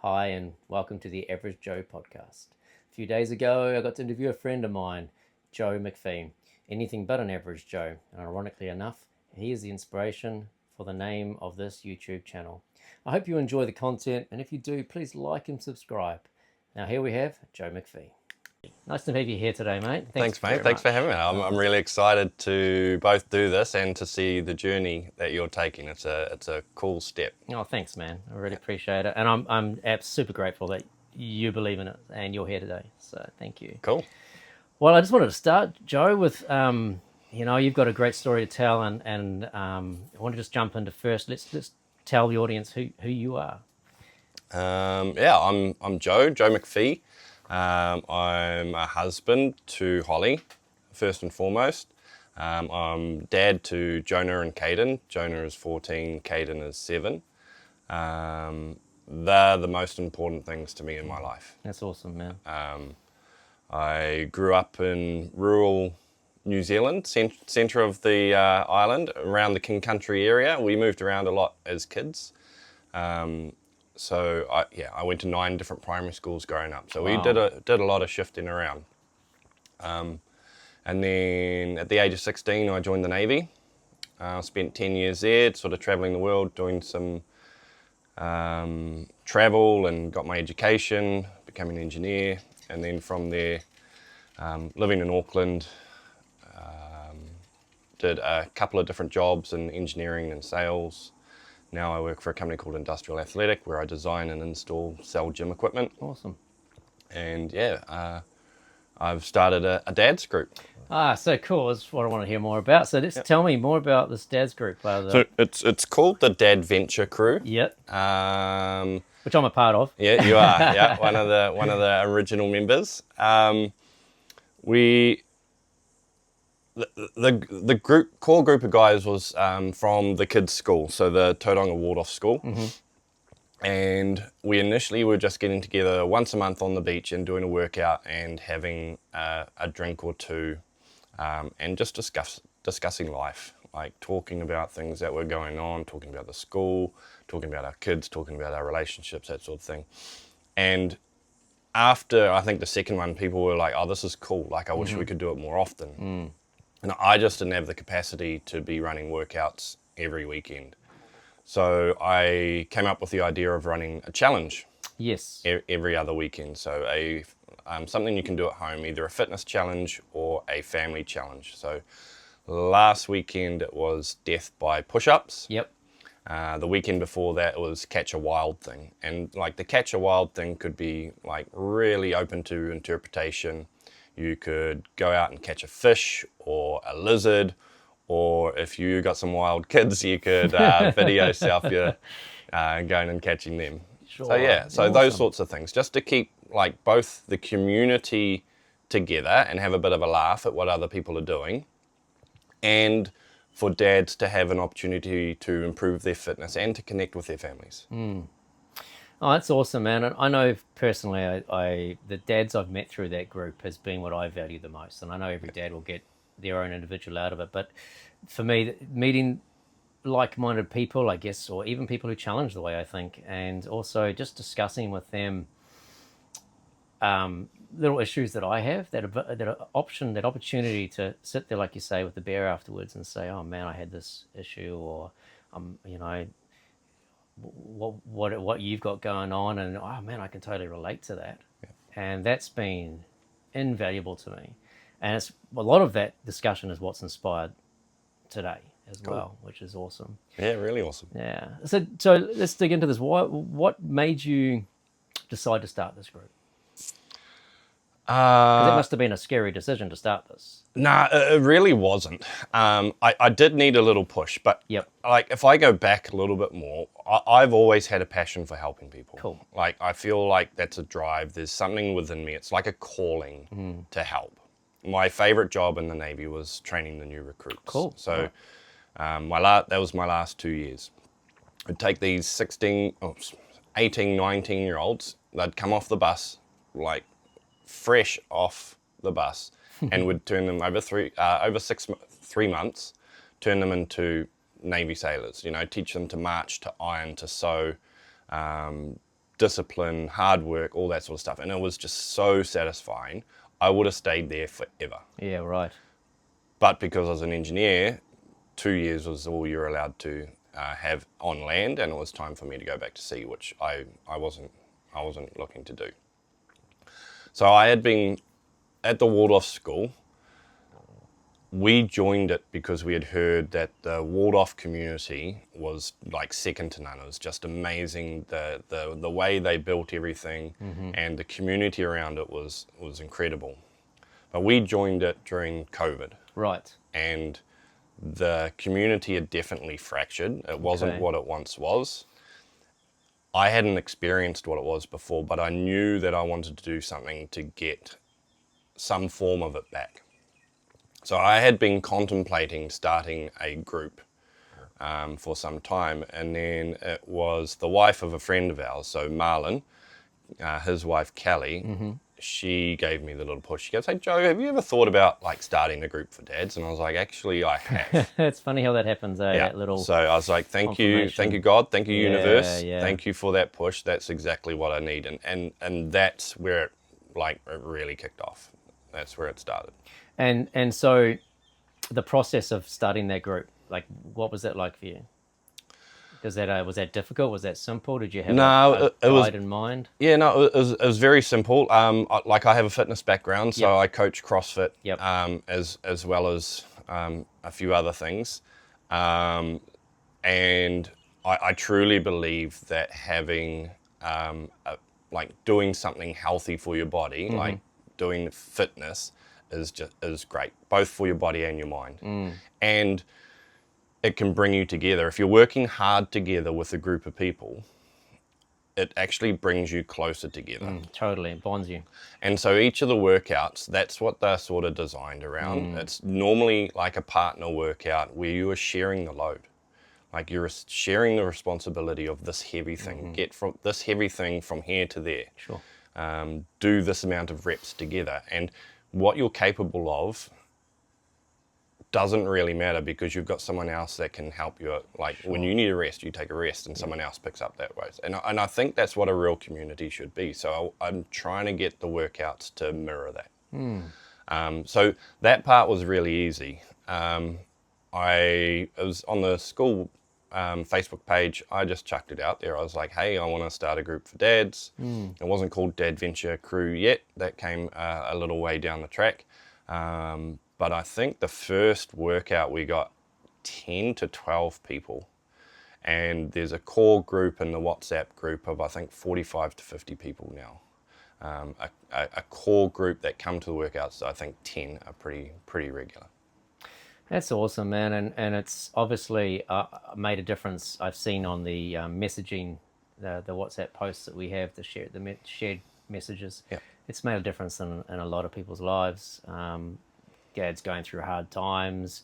Hi, and welcome to the Average Joe podcast. A few days ago, I got to interview a friend of mine, Joe McPhee, anything but an average Joe. And ironically enough, he is the inspiration for the name of this YouTube channel. I hope you enjoy the content, and if you do, please like and subscribe. Now, here we have Joe McPhee. Nice to have you here today, mate. Thanks, mate. Thanks for having me. I'm really excited to both do this and to see the journey that you're taking. It's a cool step. Oh, thanks, man. I really appreciate it. And I'm super grateful that you believe in it and you're here today. So thank you. Cool. Well, I just wanted to start, Joe, with, you've got a great story to tell, and I want to just jump into first. Let's tell the audience who you are. I'm Joe McPhee. I'm a husband to Holly, first and foremost. I'm dad to Jonah and Caden. Jonah is 14, Caden is 7. They're the most important things to me in my life. That's awesome, man. I grew up in rural New Zealand, centre of the island, around the King Country area. We moved around a lot as kids. So I went to 9 different primary schools growing up. So Wow. we did a lot of shifting around. And then at the age of 16, I joined the Navy. I spent 10 years there, sort of travelling the world, doing some travel, and got my education, becoming an engineer. And then from there, living in Auckland, did a couple of different jobs in engineering and sales. Now I work for a company called Industrial Athletic, where I design and sell gym equipment. Awesome. And I've started a dad's group. So cool. That's what I want to hear more about. So tell me more about this dad's group. So it's called the Dadventure Crew. Yep. Um, Which I'm a part of. Yeah, you are. Yeah, one of the original members. The core group of guys was from the kids' school, so the Tauranga Ward-off School. Mm-hmm. And we initially were just getting together once a month on the beach and doing a workout and having a drink or two, and just discussing life, like talking about things that were going on, talking about the school, talking about our kids, talking about our relationships, that sort of thing. And after, I think, the second one, people were like, oh, this is cool. Like, I wish we could do it more often. Mm. And I just didn't have the capacity to be running workouts every weekend. So I came up with the idea of running a challenge. Yes. Every other weekend. So something you can do at home, either a fitness challenge or a family challenge. So last weekend it was death by push-ups. Yep. The weekend before that was catch a wild thing. And like the catch a wild thing could be like really open to interpretation. You could go out and catch a fish or a lizard, or if you got some wild kids, you could video yourself going and catching them. Sure. So Awesome. Those sorts of things, just to keep like both the community together and have a bit of a laugh at what other people are doing, and for dads to have an opportunity to improve their fitness and to connect with their families. Oh, that's awesome, man. And I know personally, the dads I've met through that group has been what I value the most. And I know every dad will get their own individual out of it. But for me, meeting like-minded people, I guess, or even people who challenge the way I think, and also just discussing with them little issues that I have, that opportunity to sit there, like you say, with the beer afterwards and say, oh man, I had this issue, or what you've got going on, and oh man, I can totally relate to that. Yeah. And that's been invaluable to me. And it's a lot of that discussion is what's inspired today as well, which is awesome. Yeah, really awesome. Yeah. So let's dig into this. What made you decide to start this group? Because it must have been a scary decision to start this. Nah, it really wasn't. I did need a little push, but Yep. like if I go back a little bit more, I've always had a passion for helping people. Cool. Like I feel like that's a drive. There's something within me. It's like a calling to help. My favorite job in the Navy was training the new recruits. Cool. So that was my last 2 years. I'd take these 18, 19-year-olds. They'd come off the bus, like fresh off the bus, and would turn them over 3 months, turn them into Navy sailors. You know, teach them to march, to iron, to sew, discipline, hard work, all that sort of stuff. And it was just so satisfying. I would have stayed there forever. Yeah, right. But because I was an engineer, 2 years was all you're allowed to have on land, and it was time for me to go back to sea, which I wasn't looking to do. So I had been at the Waldorf school. We joined it because we had heard that the Waldorf community was like second to none. It was just amazing. The way they built everything, and the community around it was incredible. But we joined it during COVID. Right. And the community had definitely fractured. It wasn't what it once was. I hadn't experienced what it was before, but I knew that I wanted to do something to get some form of it back. So I had been contemplating starting a group for some time, and then it was the wife of a friend of ours, so Marlon, his wife Kelly, she gave me the little push. She goes, "Hey Joe, have you ever thought about like starting a group for dads?" And I was like, "Actually, I have." It's funny how that happens, eh? Yeah. That little So I was like, "Thank you God, thank you universe, thank you for that push. That's exactly what I need." And that's where it really kicked off. That's where it started. And so the process of starting that group, like, what was that like for you? Was that difficult? Was that simple? Did you have a guide in mind? Yeah, no, it was very simple. I have a fitness background, so I coach CrossFit as well as a few other things. And I truly believe that having doing something healthy for your body, like doing fitness, is great, both for your body and your mind. And it can bring you together. If you're working hard together with a group of people, it actually brings you closer together. Totally, it bonds you. And so each of the workouts, that's what they're sort of designed around. It's normally like a partner workout where you are sharing the load. Like you're sharing the responsibility of this heavy thing. Get from this heavy thing from here to there. Sure. Do this amount of reps together. And what you're capable of doesn't really matter, because you've got someone else that can help you. Like when you need a rest, you take a rest, and someone else picks up that rest. And I think that's what a real community should be. So I'm trying to get the workouts to mirror that. So that part was really easy. I was on the school Facebook page. I just chucked it out there. I was like, "Hey, I want to start a group for dads." It wasn't called Dadventure Crew yet. That came a little way down the track. But I think the first workout we got 10 to 12 people. And there's a core group in the WhatsApp group of, I think, 45 to 50 people now. A core group that come to the workouts, I think 10 are pretty regular. That's awesome, man. And it's obviously made a difference. I've seen on the messaging, the WhatsApp posts that we have, the shared messages. Yeah. It's made a difference in a lot of people's lives. Dads going through hard times.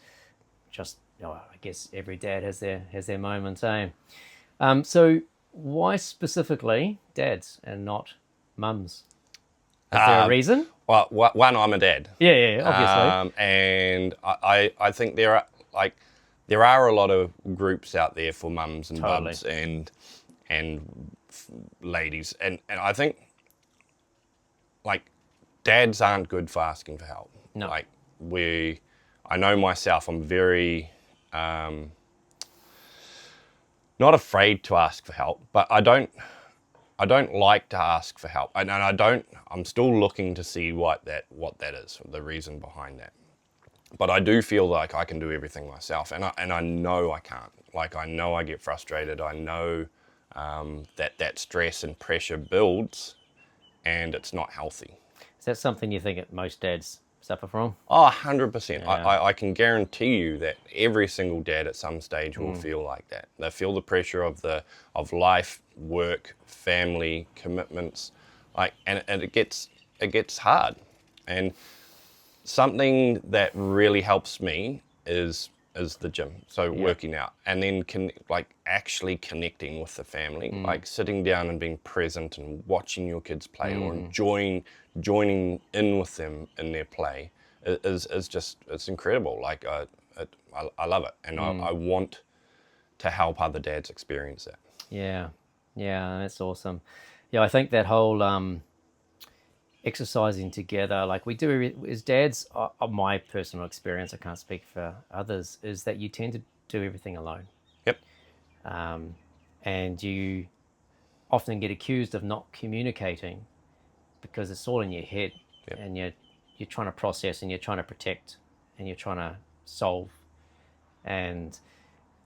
Just, I guess every dad has their moments, eh? So why specifically dads and not mums? Is there a reason? Well, one, I'm a dad. Yeah, obviously. And I think there are a lot of groups out there for mums and bubs and ladies, and I think like dads aren't good for asking for help. No. I know myself, I'm very not afraid to ask for help, but I don't like to ask for help, and I'm still looking to see what that is, the reason behind that. But I do feel like I can do everything myself, and I know I can't. Like I know I get frustrated. I know that stress and pressure builds, and it's not healthy. Is that something you think that most dads suffer from? Oh, 100%. I can guarantee you that every single dad at some stage will feel like that. They feel the pressure of life, work, family, commitments, and it gets hard. And something that really helps me is the gym. So working out, and then actually connecting with the family, like sitting down and being present and watching your kids play, or joining in with them in their play is just, it's incredible. Like I love it, and I want to help other dads experience that. Yeah, that's awesome. Yeah, I think that whole exercising together, like we do as dads, my personal experience, I can't speak for others, is that you tend to do everything alone. Yep. And you often get accused of not communicating because it's all in your head, Yep. and you're trying to process, and you're trying to protect, and you're trying to solve, and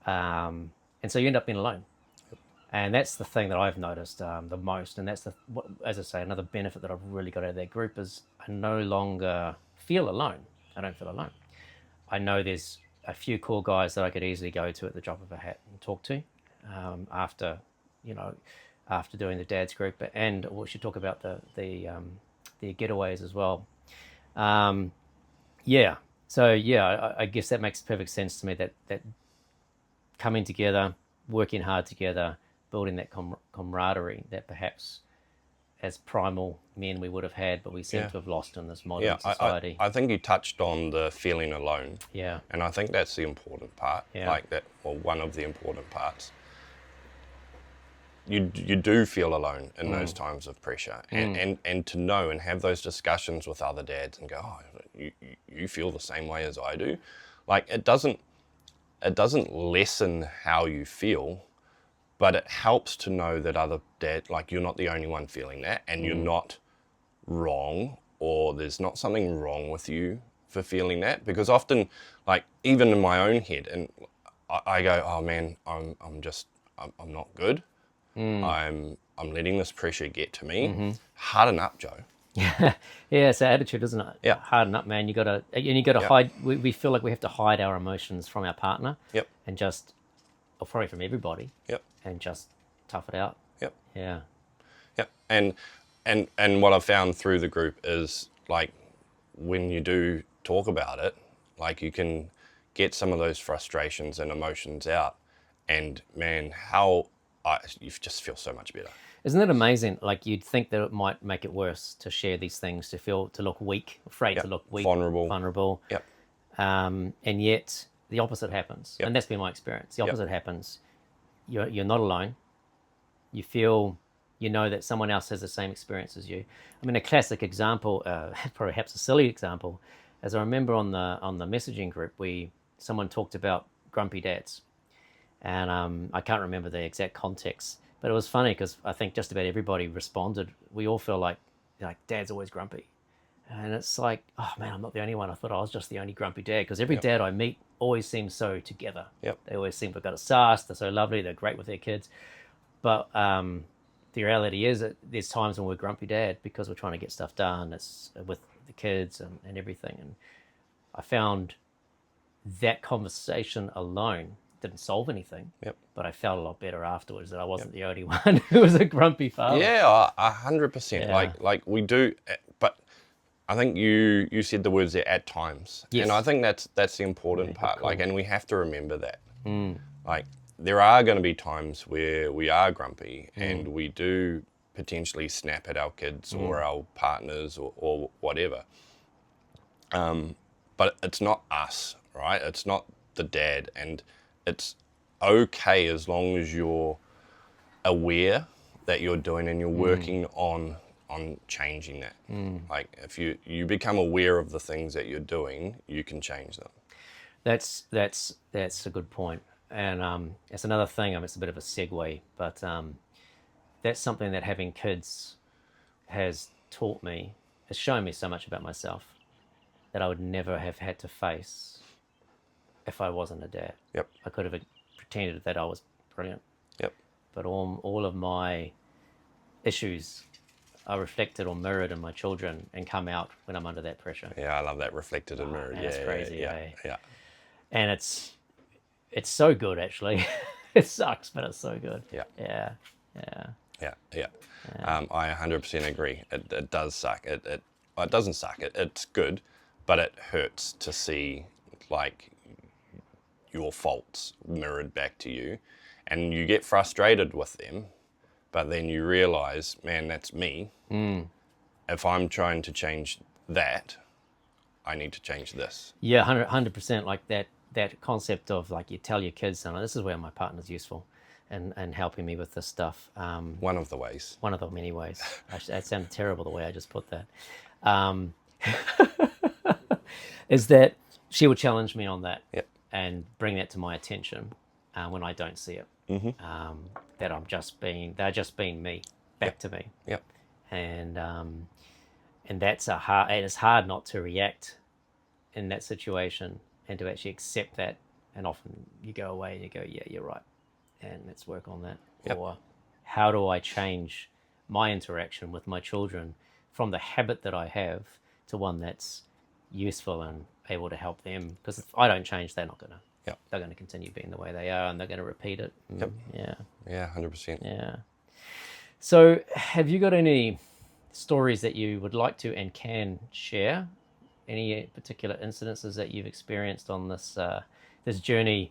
so you end up being alone. And that's the thing that I've noticed the most, and that's as I say, another benefit that I've really got out of that group is I no longer feel alone. I don't feel alone. I know there's a few cool guys that I could easily go to at the drop of a hat and talk to after, after doing the dad's group, and we should talk about the getaways as well. Yeah. So yeah, I guess that makes perfect sense to me. That coming together, working hard together, building that camaraderie that perhaps as primal men we would have had, but we seem to have lost in this modern society. I think you touched on the feeling alone. Yeah. And I think that's the important part. Yeah. Like that, or one of the important parts. You do feel alone in those times of pressure, and to know and have those discussions with other dads and go, oh, you feel the same way as I do. Like it doesn't lessen how you feel, but it helps to know that other dad, like you're not the only one feeling that, and you're not wrong, or there's not something wrong with you for feeling that. Because often, like even in my own head, and I go, oh man, I'm not good. I'm letting this pressure get to me. Harden up, Joe. Yeah, it's an attitude, isn't it? Yeah. Harden up, man. You gotta hide. We feel like we have to hide our emotions from our partner. Yep. And just, or probably from everybody. Yep. And just tough it out. Yep. Yeah. Yep. And what I've found through the group is like when you do talk about it, like you can get some of those frustrations and emotions out, and man, you just feel so much better. Isn't it amazing? Like you'd think that it might make it worse to share these things, to look weak, afraid to look weak, vulnerable. Yep. And yet the opposite happens, and that's been my experience. The opposite happens. You're not alone. You feel, that someone else has the same experience as you. I mean, a classic example, perhaps a silly example, as I remember on the messaging group, someone talked about grumpy dads. And I can't remember the exact context, but it was funny because I think just about everybody responded. We all feel like dad's always grumpy. And it's like, oh man, I'm not the only one. I thought I was just the only grumpy dad, because every dad I meet always seems so together. Yep. They always seem to have got a sass. They're so lovely. They're great with their kids. But the reality is that there's times when we're grumpy dad because we're trying to get stuff done. It's with the kids and everything. And I found that conversation alone didn't solve anything. Yep. But I felt a lot better afterwards that I wasn't the only one who was a grumpy father. Yeah, 100%. Yeah. Like we do, but I think you said the words there, at times. Yes. And I think that's the important part. cool. Like, and we have to remember that. Like there are going to be times where we are grumpy and we do potentially snap at our kids or our partners or whatever. But it's not us, right? It's not the dad, and it's okay as long as you're aware that you're doing and you're working on changing that. Like if you become aware of the things that you're doing, you can change them. That's a good point. And it's another thing, it's a bit of a segue, but that's something that having kids has taught me. It's shown me so much about myself that I would never have had to face if I wasn't a dad. Yep. I could have pretended that I was brilliant. Yep. But all of my issues are reflected or mirrored in my children and come out when I'm under that pressure. Yeah, I love that, reflected and mirrored. That's crazy, yeah. And it's so good, actually. It sucks, but it's so good. Yeah. I 100% agree. It does suck. It doesn't suck. It's good, but it hurts to see like your faults mirrored back to you, and you get frustrated with them, but then you realize, man, that's me. If I'm trying to change that, I need to change this. Yeah, 100%. Like that concept of like you tell your kids, this is where my partner's useful. and helping me with this stuff. One of the ways. One of the many ways. That sounded terrible the way I just put that. Um, is that she would challenge me on that Yep. and bring that to my attention when I don't see it. That they're just being me back to me. Yep. And that's it is hard not to react in that situation and to actually accept that. And often you go away and you go, yeah, you're right, and let's work on that. Yep. Or how do I change my interaction with my children from the habit that I have to one that's useful and able to help them? Because if I don't change, they're not gonna. Yep. They're going to continue being the way they are, and they're going to repeat it. Yep. Yeah. Yeah, 100%. Yeah. So, have you got any stories that you would like to and can share? Any particular incidences that you've experienced on this this journey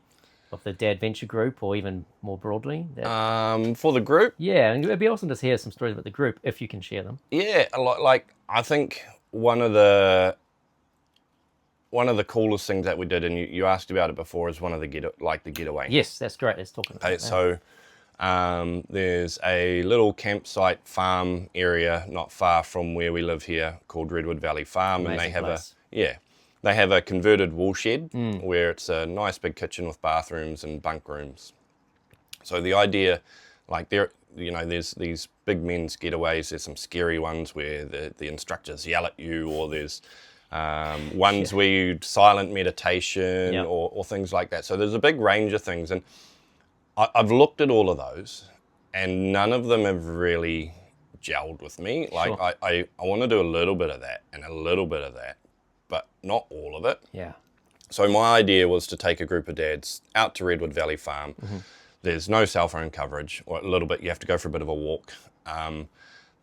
of the Dadventure Group, or even more broadly? For the group, Yeah, and it'd be awesome to hear some stories about the group if you can share them. yeah, like I think one of the coolest things that we did, and you asked about it before, is one of the getaway. Yes, that's great. Let's talk about Okay, that. so there's a little campsite farm area not far from where we live here called Redwood Valley Farm, and they Amazing have place. they have a converted wool shed where it's a nice big kitchen with bathrooms and bunk rooms. So the idea, like there's these big men's getaways. There's some scary ones where the instructors yell at you, or there's ones where you silent meditation, Yep. or things like that. So there's a big range of things, and I've looked at all of those, and none of them have really gelled with me. Like Sure. I want to do a little bit of that and a little bit of that, but not all of it. Yeah. So my idea was to take a group of dads out to Redwood Valley Farm. There's no cell phone coverage, or a little bit. You have to go for a bit of a walk.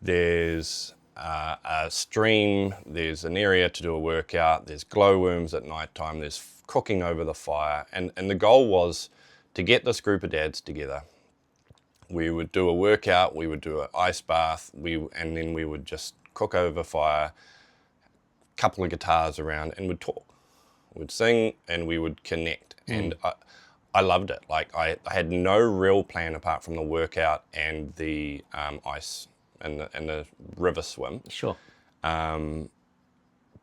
There's a stream. There's an area to do a workout. There's glowworms at night time. There's cooking over the fire. And the goal was to get this group of dads together. We would do a workout. We would do an ice bath. And then we would just cook over fire, couple of guitars around, and we'd talk. We'd sing and we would connect. And I loved it. Like I had no real plan apart from the workout and the ice and the river swim. Sure.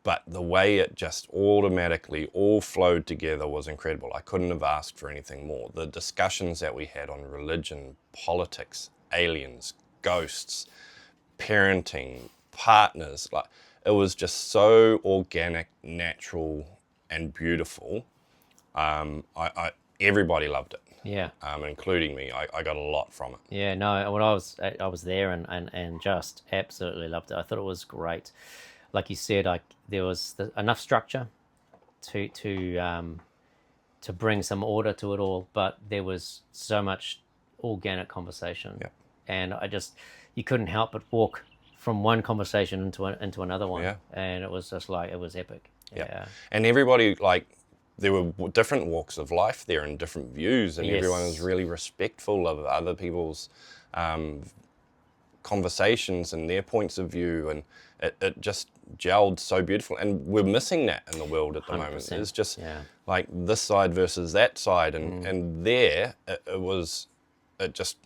But the way it just automatically all flowed together was incredible. I couldn't have asked for anything more. The discussions that we had on religion, politics, aliens, ghosts, parenting, partners, like it was just so organic, natural, and beautiful. Everybody loved it, Yeah. including me. I got a lot from it. Yeah, no, when I was there and just absolutely loved it. I thought it was great. Like you said, there was enough structure to bring some order to it all, but there was so much organic conversation. Yeah. And you couldn't help but walk from one conversation into another one. Yeah. And it was just like, it was epic. Yeah. And everybody, like, there were different walks of life there and different views, and Yes. everyone was really respectful of other people's conversations and their points of view, and it just gelled so beautiful. And we're missing that in the world at the moment. 100%. It's just Yeah. like this side versus that side, and there it just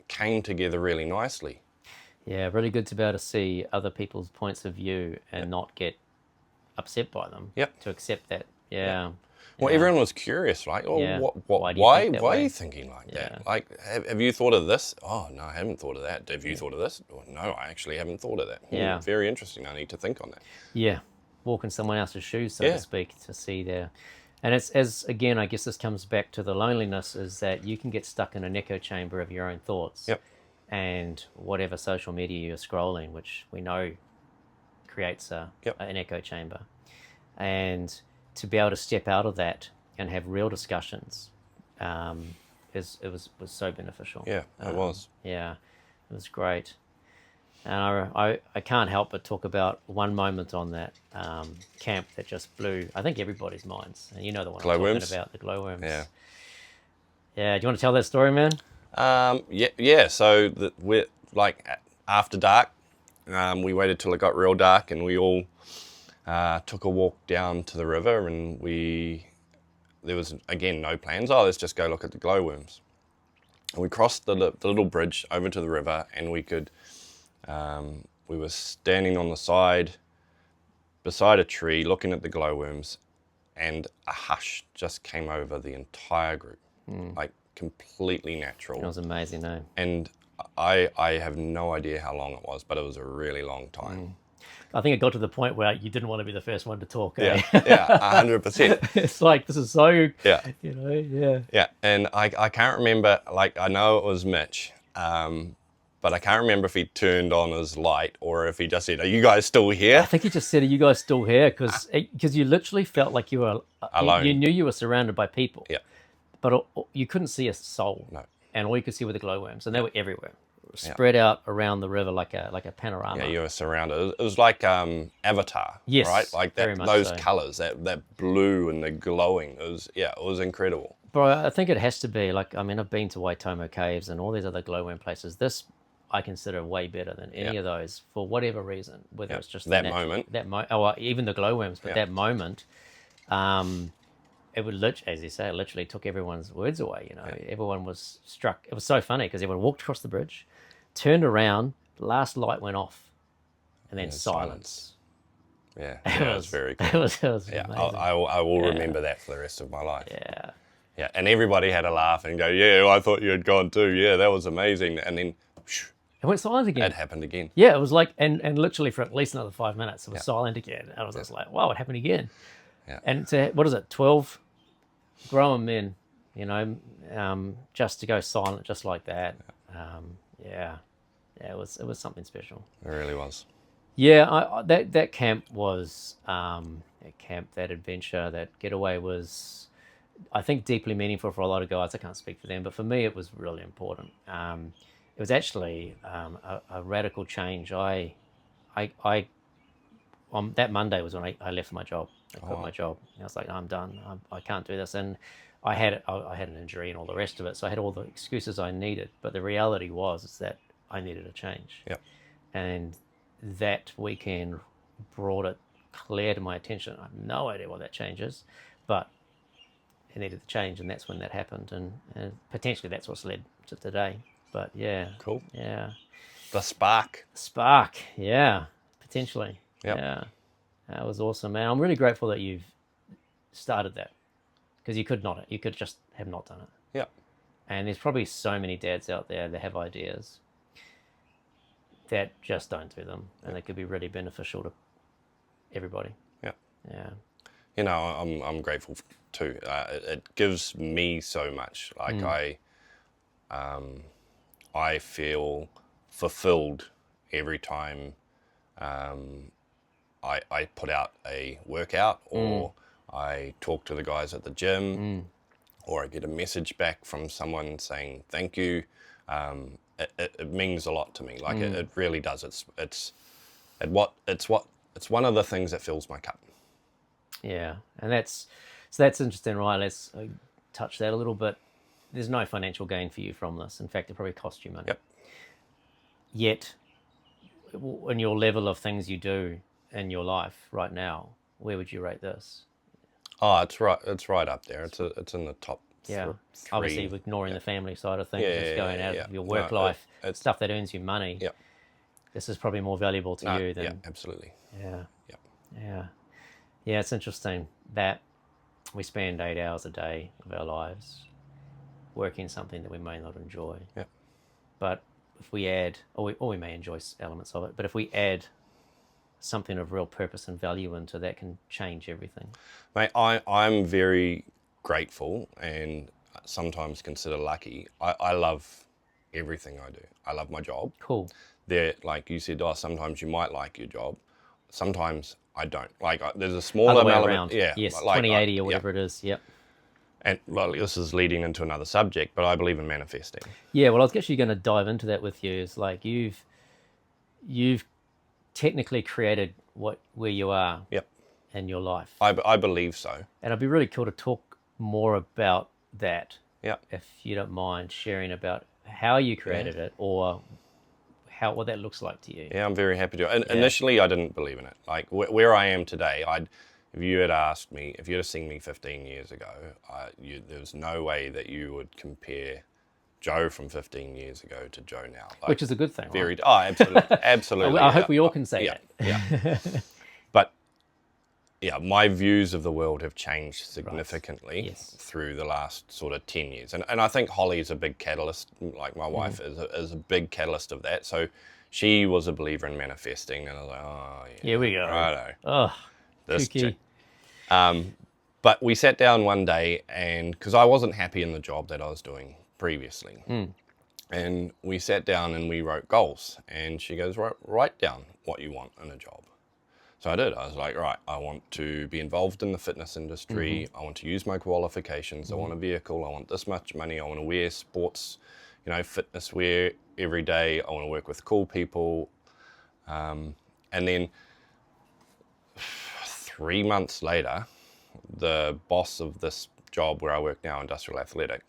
came together really nicely. Yeah, really good to be able to see other people's points of view and not get upset by them. Yep. To accept that. Yeah. Well, Yeah. everyone was curious, right? Oh, Yeah. why Why do you think that why are way? you thinking like Yeah. that? Like, have you thought of this? Oh, no, I haven't thought of that. Have you thought of this? Oh, no, I actually haven't thought of that. Yeah. Very interesting. I need to think on that. Yeah, walk in someone else's shoes, so Yeah. to speak, to see their, and it's as again, I guess this comes back to the loneliness, is that you can get stuck in an echo chamber of your own thoughts. Yep. And whatever social media you're scrolling, which we know creates an echo chamber, and to be able to step out of that and have real discussions, was so beneficial. Yeah, it was. Yeah, it was great. And I can't help but talk about one moment on that camp that just blew, I think, everybody's minds. And you know the one I'm Glowworms? talking about, the glowworms. Yeah. Yeah, do you want to tell that story, man? Yeah. So we're like after dark, we waited till it got real dark, and we all took a walk down to the river, and there was again no plans. Oh, let's just go look at the glowworms. And we crossed the little bridge over to the river, and we were standing on the side beside a tree looking at the glowworms, and a hush just came over the entire group, like completely natural. That was amazing, eh? And I have no idea how long it was, but it was a really long time. I think it got to the point where you didn't want to be the first one to talk. Yeah, Eh? yeah, 100%. It's like, this is so, Yeah. yeah. Yeah, and I can't remember, like, I know it was Mitch, but I can't remember if he turned on his light or if he just said, "Are you guys still I here?" think he just said, "Are you guys still here?" Because you literally felt like you were Alone. You knew you were surrounded by people. Yeah. But you couldn't see a soul. No. And all you could see were the glowworms, and they were everywhere, spread out around the river like a panorama. Yeah, you were surrounded. It was like Avatar, Yes, right? Like very that, much those so. colours, that blue and the glowing. It was incredible. But I think it has to be, like, I mean, I've been to Waitomo Caves and all these other glowworm places. This I consider way better than any of those for whatever reason, whether it's just that moment. Even the glowworms, but that moment, it would as you say, it literally took everyone's words away. You know, everyone was struck. It was so funny because everyone walked across the bridge, turned around, last light went off, and then silence. Yeah, it was very cool. It was Yeah, amazing. I will remember that for the rest of my life. Yeah. Yeah, and everybody had a laugh and go, "Yeah, I thought you had gone too. Yeah, that was amazing." And then, It went silent again. it happened again. Yeah, it was like, and literally for at least another 5 minutes, it was silent again. And I was just like, wow, it happened again. Yeah. And what is it, 12 grown men, you know, just to go silent just like that. It was something special. It really was. Yeah, that camp was, that adventure, that getaway was, I think, deeply meaningful for a lot of guys. I can't speak for them, but for me, it was really important. It was actually a radical change. I on that Monday was when I left my job. I quit my job. And I was like, no, I'm done. I can't do this. And I had an injury and all the rest of it, so I had all the excuses I needed. But the reality is that I needed a change. Yep. And that weekend brought it clear to my attention. I have no idea what that change is, but it needed to change, and that's when that happened. And potentially that's what's led to today. But yeah. Cool. Yeah. The spark. Spark. Yeah. Potentially. Yep. Yeah. That was awesome, man. I'm really grateful that you've started that, because you could just have not done it. Yep. And there's probably so many dads out there that have ideas that just don't do them, and they could be really beneficial to everybody. Yeah. Yeah. You know, I'm grateful too. It gives me so much. Like I feel fulfilled every time I put out a workout, or I talk to the guys at the gym, or I get a message back from someone saying thank you. It means a lot to me. Like it really does. It's one of the things that fills my cup. Yeah, and that's interesting, right? Let's touch that a little bit. There's no financial gain for you from this. In fact, it probably cost you money. Yep. Yet, in your level of things you do in your life right now, where would you rate this? Oh, it's right. It's right up there. It's in the top. Yeah, three. obviously ignoring the family side of things, Yeah, just going out yeah. of your work No, life, it's stuff that earns you money. Yep. This is probably more valuable to you than. Yeah, absolutely. Yeah. Yep. Yeah. Yeah, it's interesting that we spend 8 hours a day of our lives working something that we may not enjoy. Yep. But if we add, or we may enjoy elements of it, but if we add something of real purpose and value into that, can change everything. Mate, I'm very grateful and sometimes consider lucky. I love everything I do. I love my job. Cool. There, like you said, sometimes you might like your job. Sometimes I don't. Like there's a small Other way element. around. Yeah. Yes, like, 2080 or whatever it is. Yep. And well, this is leading into another subject, but I believe in manifesting. Yeah, well, I was actually going to dive into that with you. It's like you've technically created where you are. Yep. In your life. I believe so. And it'd be really cool to talk more about that. Yep. If you don't mind sharing about how you created it, or what that looks like to you. Yeah, I'm very happy to. Initially, I didn't believe in it. Like where I am today, if you had asked me, if you'd have seen me 15 years ago, there was no way that you would compare Joe from 15 years ago to Joe now. Like, Which is a good thing, very, right? oh, absolutely, absolutely. I hope we all can say yeah, that. yeah. But yeah, my views of the world have changed significantly Yes. through the last sort of 10 years. And I think Holly's a big catalyst, like my wife is a big catalyst of that. So she was a believer in manifesting, and I was like, oh, yeah. Here we go. Righto. Oh, This kooky. But we sat down one day, and because I wasn't happy in the job that I was doing previously. And we sat down and we wrote goals. And she goes, write down what you want in a job. So I did. I was like, right, I want to be involved in the fitness industry. I want to use my qualifications. I want a vehicle. I want this much money. I want to wear sports, fitness wear every day. I want to work with cool people. And then 3 months later, the boss of this job where I work now, Industrial Athletic,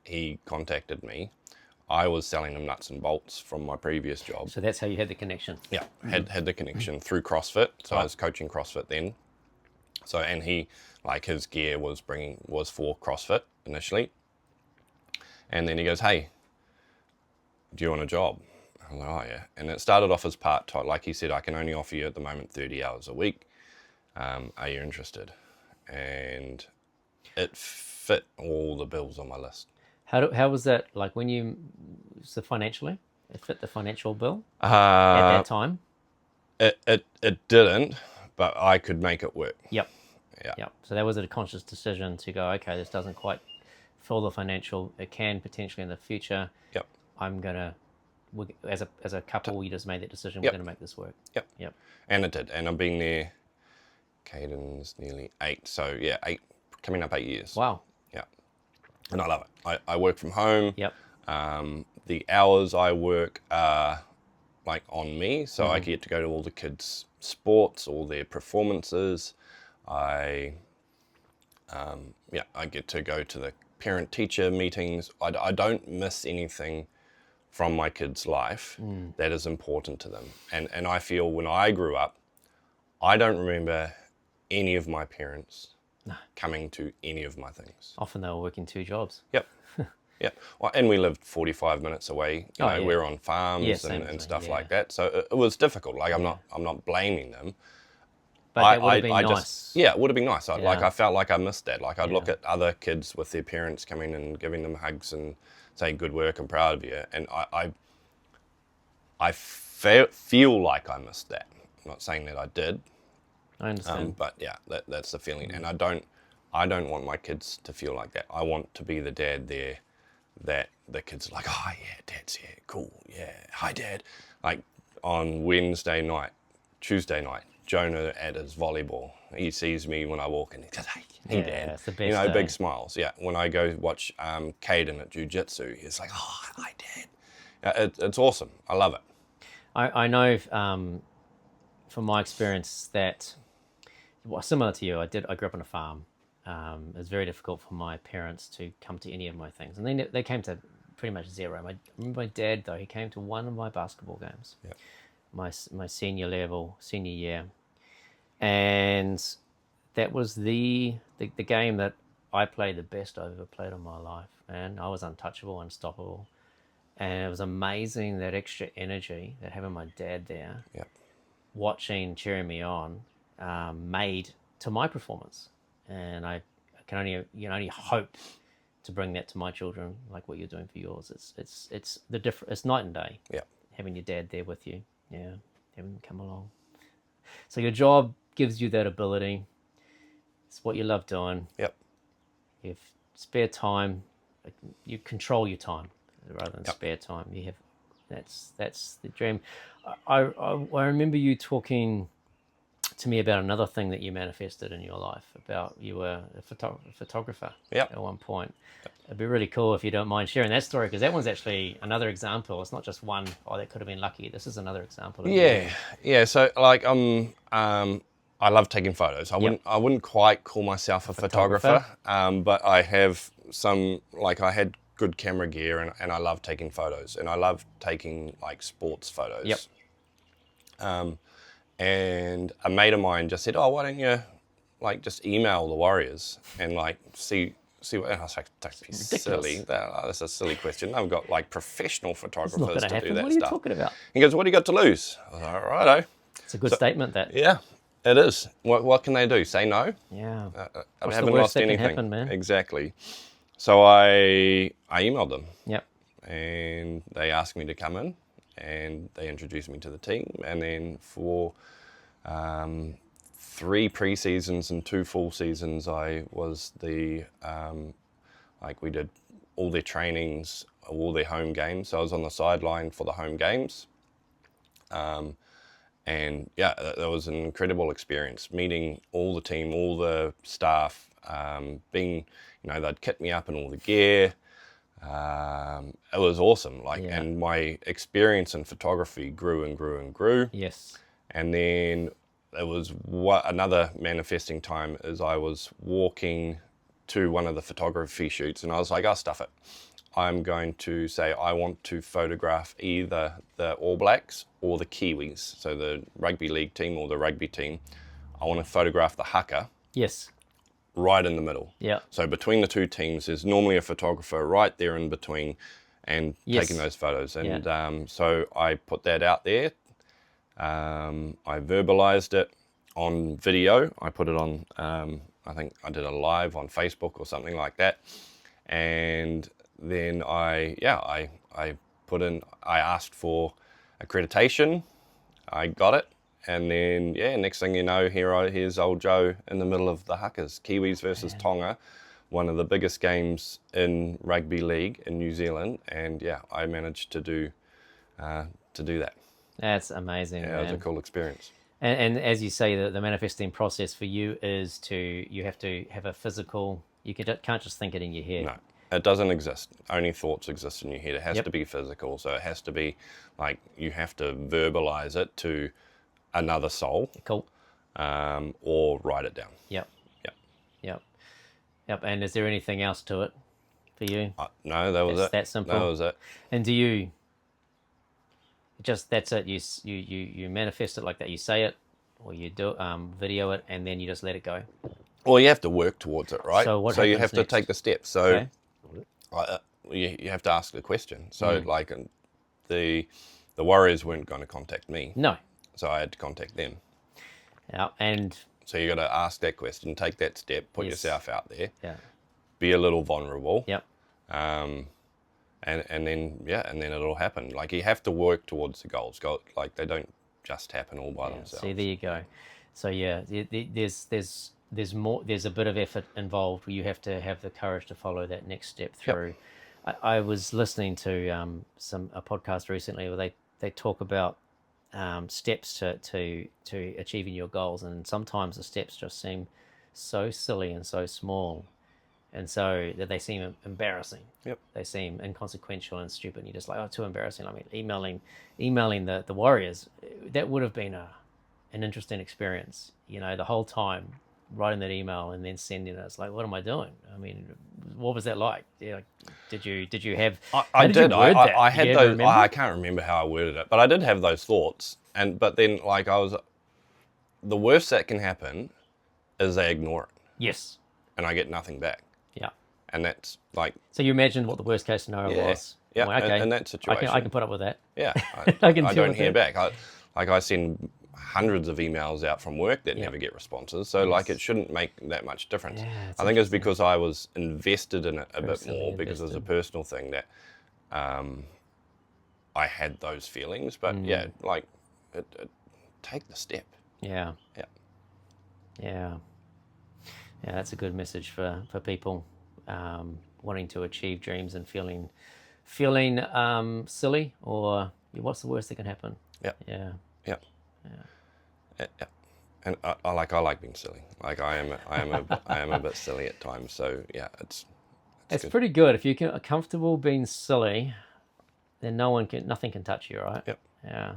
he contacted me. I was selling him nuts and bolts from my previous job. So that's how you had the connection. Yeah, had the connection through CrossFit. So I was coaching CrossFit then. So, and he, like, his gear was for CrossFit initially. And then he goes, hey, do you want a job? I'm like, oh yeah. And it started off as part-time. Like he said, I can only offer you at the moment 30 hours a week. Are you interested? And it fit all the bills on my list. How was that, like, when you, so financially, it fit the financial bill at that time? It didn't, but I could make it work. Yep. Yeah. Yep. So that was a conscious decision to go, okay, this doesn't quite fill the financial, it can potentially in the future. Yep. I'm going to, as a couple, we just made that decision, Yep. we're going to make this work. Yep. Yep. And it did. And I've been there, Caden's nearly 8. So yeah, 8, coming up 8 years. Wow. Yeah. And I love it. I work from home. Yep. The hours I work are like on me. So I get to go to all the kids' sports, all their performances. I get to go to the parent-teacher meetings. I don't miss anything from my kids' life that is important to them. And I feel when I grew up, I don't remember any of my parents coming to any of my things. Often they were working 2 jobs. Yep. Yep. Well, and we lived 45 minutes away. You know, yeah. we're on farms Yeah, same as and me, stuff yeah. like that. So it was difficult. Like I'm not blaming them. But that would have been nice. Yeah, it would have been nice. Like Yeah. I felt like I missed that. Like I'd look at other kids with their parents coming and giving them hugs and saying good work, I'm proud of you. And I feel like I missed that. I'm not saying that I did. I understand. But yeah, that's the feeling. And I don't want my kids to feel like that. I want to be the dad there that the kids are like, oh yeah, Dad's here, cool, yeah, hi Dad. Like on Wednesday night, Tuesday night, Jonah at his volleyball, he sees me when I walk in, he goes, hey Dad. It's the best Big day. smiles. Yeah, when I go watch Caden at jiu-jitsu, he's like, oh, hi Dad. It's awesome. I love it. I know from my experience that, well, similar to you, I grew up on a farm. It was very difficult for my parents to come to any of my things, and they came to pretty much zero. I remember my dad, though, he came to one of my basketball games, Yep. my senior year, and that was the game that I played the best I've ever played in my life, and I was untouchable, unstoppable, and it was amazing that extra energy that having my dad there, Yep. watching, cheering me on, made to my performance. And I can only hope to bring that to my children, like what you're doing for yours. It's the different. It's night and day. Yeah. Having your dad there with you, yeah, having him come along. So your job gives you that ability. It's what you love doing. Yep. You have spare time. You control your time rather than Yep. spare time. You have that's the dream. I remember you talking to me about another thing that you manifested in your life, about you were a photographer Yep. at one point. It'd be really cool if you don't mind sharing that story, because that one's actually another example. It's not just one, oh, that could have been lucky. This is another example. Yeah. So like I love taking photos. I wouldn't quite call myself a photographer, but I have some, like I had good camera gear and I love taking photos, and I love taking like sports photos. Yep. And a mate of mine just said, oh, why don't you like just email the Warriors and like see see what, I was like, don't be ridiculous. silly. That's a silly question. I've got like professional It's not photographers going to to happen. do that What are you stuff. talking about? He goes, what do you got to lose? I was like, righto. It's a good statement, that. Yeah, it is. What can they do? Say no? Yeah. I What's haven't the worst lost that anything. can happen, man? Exactly. So I emailed them, Yep. and they asked me to come in, and they introduced me to the team, and then for 3 pre-seasons and 2 full seasons, I was the we did all their trainings, all their home games. So I was on the sideline for the home games. And yeah, that was an incredible experience, meeting all the team, all the staff, being, they'd kit me up in all the gear. It was awesome. And my experience in photography grew and grew and grew. Yes. And then there was another manifesting time is I was walking to one of the photography shoots, and I was like, oh, stuff it. I'm going to say I want to photograph either the All Blacks or the Kiwis, so the rugby league team or the rugby team. I want to photograph the haka. Yes. Right in the middle. Yeah. So between the two teams, there's normally a photographer right there in between and taking those photos. And so I put that out there. I verbalized it on video. I put it on, I think I did a live on Facebook or something like that. And then I asked for accreditation. I got it. And then, next thing you know, here's old Joe in the middle of the Huckers, Kiwis versus Tonga, one of the biggest games in rugby league in New Zealand. And I managed to do that. That's amazing. Yeah, it was a cool experience. And as you say, the manifesting process for you is you have to have a physical, can't just think it in your head. No, it doesn't exist. Only thoughts exist in your head. It has to be physical. So it has to be you have to verbalize it to another soul. Cool. Or write it down. Yep. And is there anything else to it for you? No, that was it. That simple. That was it. And do you that's it? You manifest it like that. You say it, or you do video it, and then you just let it go. Well, you have to work towards it, right? So you have next? to take the steps. So you have to ask the question. So the Warriors weren't going to contact me. No. So I had to contact them. Yeah, and so you got to ask that question, take that step, put yourself out there. Yeah. Be a little vulnerable. Yep. And then it'll happen. You have to work towards the goals. They don't just happen all by themselves. See, there you go. So there's more. There's a bit of effort involved where you have to have the courage to follow that next step through. Yep. I was listening to a podcast recently where they talk about steps to achieving your goals, and sometimes the steps just seem so silly and so small, and so that they seem embarrassing. Yep. They seem inconsequential and stupid. And you're just like, oh, too embarrassing. I mean, emailing the Warriors, that would have been an interesting experience. The whole time writing that email and then sending it. It's like, what am I doing? I mean, what was that like? Did you have? I did. I had those. Remember? I can't remember how I worded it, but I did have those thoughts. But then the worst that can happen is they ignore it. Yes. And I get nothing back. Yeah. And that's So you imagined what the worst case scenario was. Yeah. Like, okay, in that situation, I can put up with that. Yeah. I can. I don't hear back. I send hundreds of emails out from work that never get responses. So it shouldn't make that much difference. Yeah, I think it's because I was invested in it a bit more invested. because it was a personal thing that I had those feelings. But take the step. Yeah. Yeah. Yeah. Yeah, that's a good message for people wanting to achieve dreams and feeling silly, or what's the worst that can happen? Yeah. Yeah. Yeah. Yeah. And I like being silly. I am a bit silly at times. So yeah, it's pretty good. If you are comfortable being silly, then nothing can touch you, right? Yep. Yeah.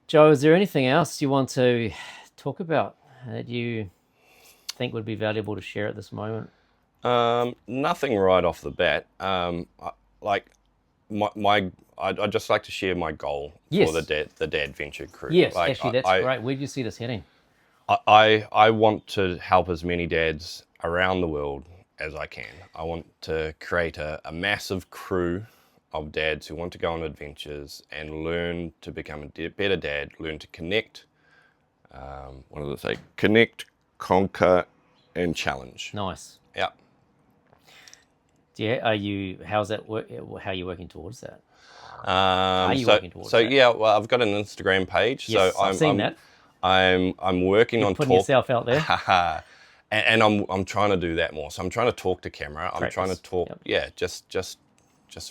Joe, is there anything else you want to talk about that you think would be valuable to share at this moment? Nothing right off the bat. I'd just like to share my goal for the Dadventure Crew. Yes, actually, that's great. Where do you see this heading? I want to help as many dads around the world as I can. I want to create a massive crew of dads who want to go on adventures and learn to become a better dad, learn to connect. What does it say? Connect, conquer, and challenge. Nice. Yeah. Yeah. How's that work? How are you working towards that? Are you working towards that? yeah, well, I've got an Instagram page. Yes, So I've seen that. I'm working You're on putting yourself out there. and I'm trying to do that more. So I'm trying to talk to camera. I'm trying to talk. Yep. Yeah, just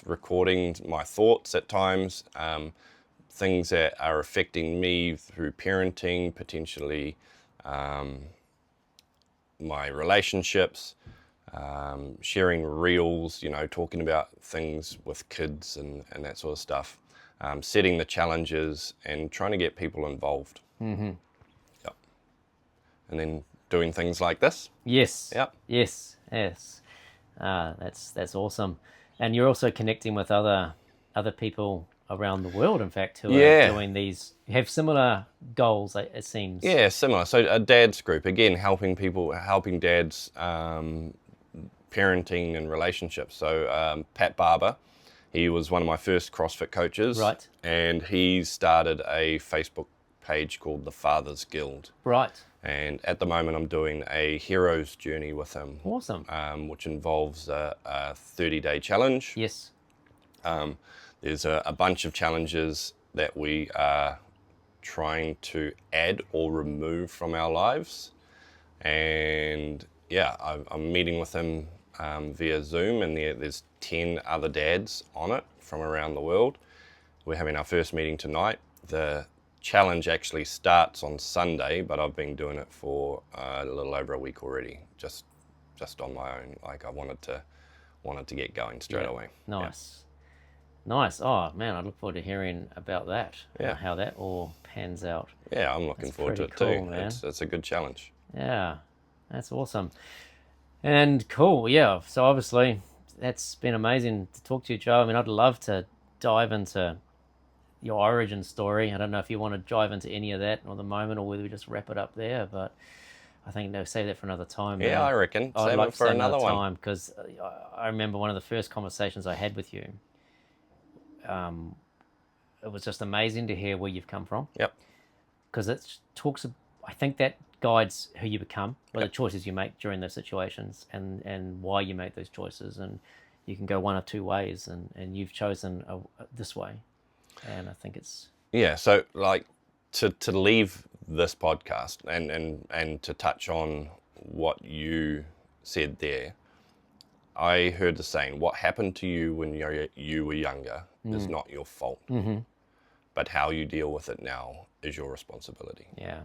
recording my thoughts at times, things that are affecting me through parenting, potentially my relationships, sharing reels, talking about things with kids and that sort of stuff, setting the challenges and trying to get people involved. Mm-hmm. Yep. And then doing things like this. Yes. Yep. Yes. That's awesome. And you're also connecting with other people around the world, in fact, who are doing these, have similar goals, it seems. Yeah, similar. So a dad's group, again, helping dads, parenting and relationships. So Pat Barber, he was one of my first CrossFit coaches. Right. And he started a Facebook page called the Fathers Guild. Right. And at the moment I'm doing a hero's journey with him. Awesome. Which involves a 30-day challenge. Yes. There's a bunch of challenges that we are trying to add or remove from our lives. And yeah, I'm meeting with him via Zoom, and there's 10 other dads on it from around the world. We're having our first meeting tonight. The challenge actually starts on Sunday, but I've been doing it for a little over a week already, just on my own. Like I wanted to get going straight away. Nice. Nice. Oh man, I look forward to hearing about that. Yeah. How that all pans out. Yeah, I'm looking forward to it pretty too. cool, man. It's a good challenge. Yeah, that's awesome. And cool, yeah. So obviously, that's been amazing to talk to you, Joe. I mean, I'd love to dive into your origin story. I don't know if you want to dive into any of that at the moment, or whether we just wrap it up there. But I think they'll save that for another time. Yeah, man. I reckon. I'd Save like it for another one. time, because I remember one of the first conversations I had with you. It was just amazing to hear where you've come from. Yep. Because it talks, I think that guides who you become, the choices you make during those situations, and why you make those choices. And you can go one or two ways, and you've chosen this way. And I think it's... Yeah, so like to leave this podcast and to touch on what you said there, I heard the saying, what happened to you when you were younger is not your fault. Mm-hmm. But how you deal with it now is your responsibility. Yeah.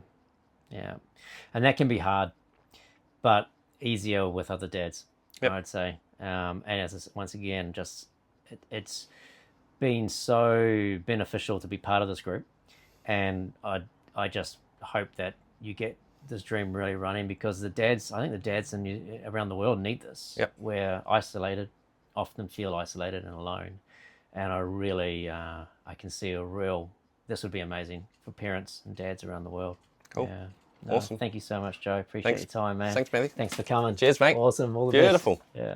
And that can be hard, but easier with other dads, I'd say. And once again, just it's been so beneficial to be part of this group. And I just hope that you get this dream really running, because I think the dads around the world need this. Yep. We're often feel isolated and alone. And I really, I can see this would be amazing for parents and dads around the world. Cool. Yeah. Awesome. Thank you so much, Joe. Appreciate your time, man. Thanks, Matthew. Thanks for coming. Cheers, mate. Awesome. All the Beautiful. best. Yeah.